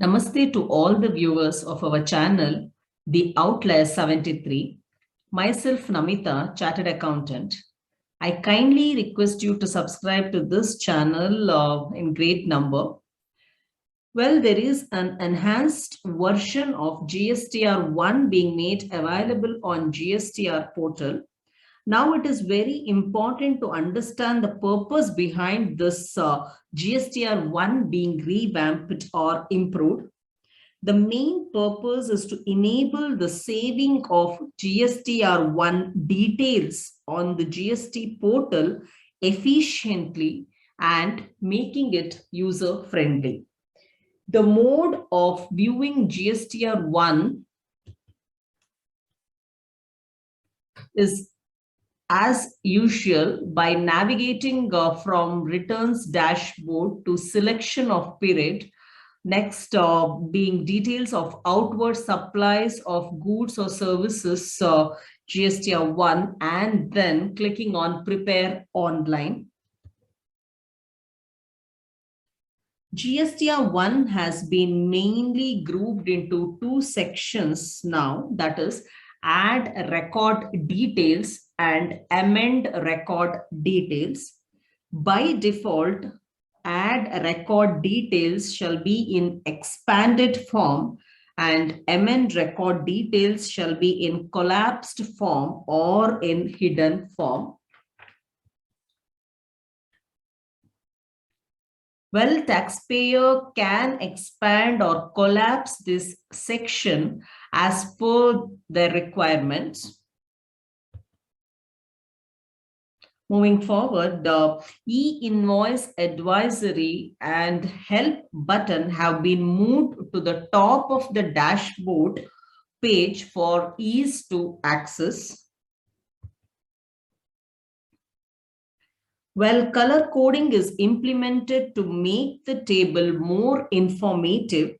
Namaste to all the viewers of our channel, The Outlier 73. Myself, Namita, Chartered Accountant. I kindly request you to subscribe to this channel in great number. Well, there is an enhanced version of GSTR 1 being made available on GSTR portal. Now it is very important to understand the purpose behind this GSTR 1 being revamped or improved. The main purpose is to enable the saving of GSTR1 details on the GST portal efficiently and making it user-friendly. The mode of viewing GSTR1 is as usual by navigating from returns dashboard to selection of period. Next, being details of outward supplies of goods or services, GSTR 1, and then clicking on prepare online. GSTR 1 has been mainly grouped into two sections now, that is add record details and amend record details. By default, add record details shall be in expanded form and amend record details shall be in collapsed form or in hidden form. Well, taxpayer can expand or collapse this section as per their requirements. Moving forward, the e-invoice advisory and help button have been moved to the top of the dashboard page for ease to access. Well, color coding is implemented to make the table more informative.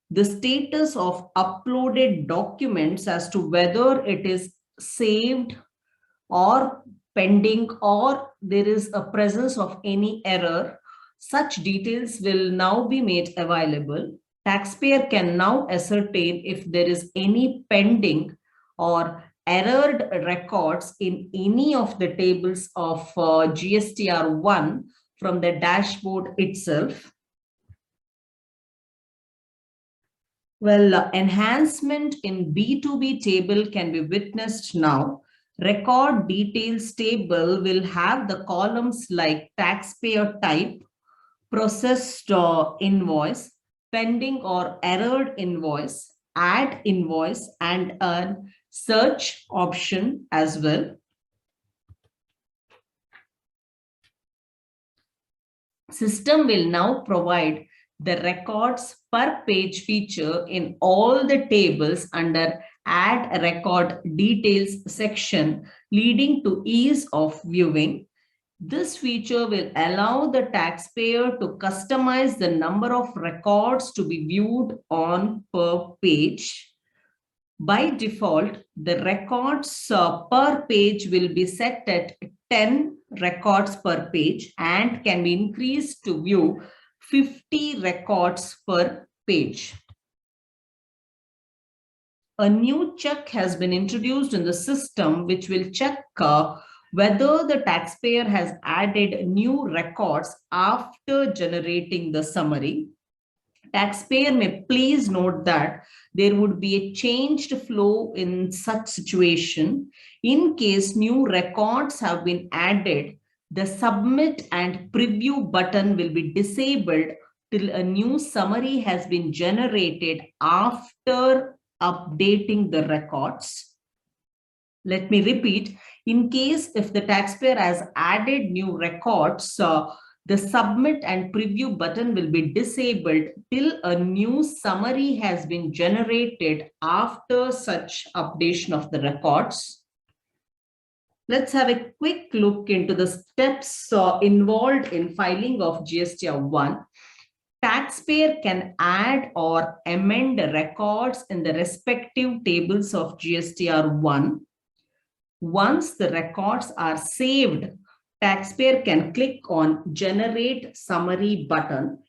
The status of uploaded documents as to whether it is saved or pending or there is a presence of any error, such details will now be made available. Taxpayer can now ascertain if there is any pending or errored records in any of the tables of GSTR 1 from the dashboard itself. Well, enhancement in B2B table can be witnessed now. Record details table will have the columns like taxpayer type, processed invoice, pending or errored invoice, add invoice, and a search option as well. System will now provide the records per page feature in all the tables under add record details section, leading to ease of viewing. This feature will allow the taxpayer to customize the number of records to be viewed on per page. By default, the records per page will be set at 10 records per page and can be increased to view 50 records per page. A new check has been introduced in the system which will check whether the taxpayer has added new records after generating the summary. Taxpayer may please note that there would be a changed flow in such situation. In case new records have been added, the submit and preview button will be disabled till a new summary has been generated after updating the records. Let me repeat, in case if the taxpayer has added new records, the submit and preview button will be disabled till a new summary has been generated after such updation of the records. Let's have a quick look into the steps involved in filing of GSTR 1. Taxpayer can add or amend records in the respective tables of GSTR 1. Once the records are saved, taxpayer can click on Generate Summary button.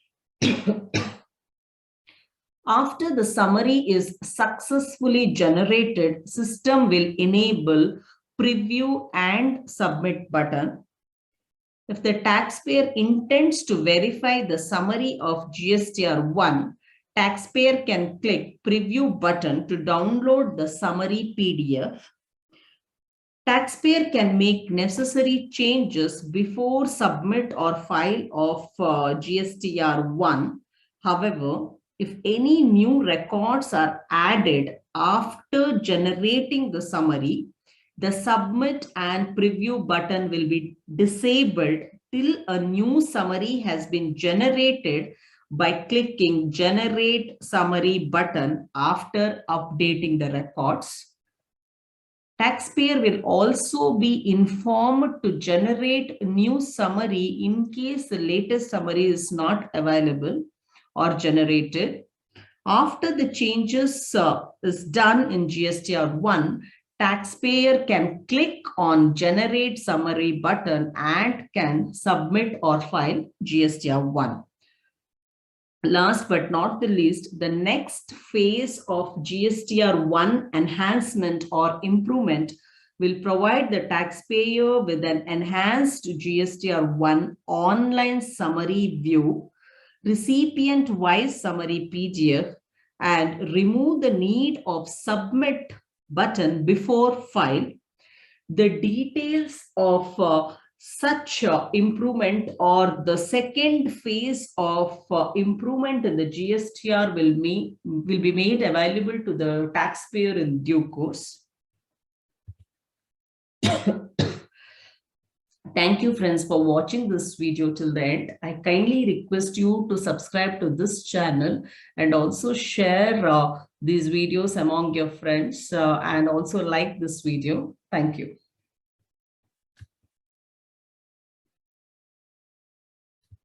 After the summary is successfully generated, system will enable preview and submit button. If the taxpayer intends to verify the summary of GSTR1, taxpayer can click preview button to download the summary PDF. Taxpayer can make necessary changes before submit or file of GSTR1. However, if any new records are added after generating the summary, the submit and preview button will be disabled till a new summary has been generated by clicking generate summary button after updating the records. Taxpayer will also be informed to generate new summary in case the latest summary is not available or generated. After the changes is done in GSTR1, taxpayer can click on generate summary button and can submit or file GSTR1. Last but not the least, the next phase of GSTR1 enhancement or improvement will provide the taxpayer with an enhanced GSTR1 online summary view, recipient-wise summary PDF, and remove the need of submit button before file. The details of such improvement or the second phase of improvement in the GSTR will be made available to the taxpayer in due course. Thank you, friends, for watching this video till the end. I kindly request you to subscribe to this channel and also share these videos among your friends and also like this video. Thank you.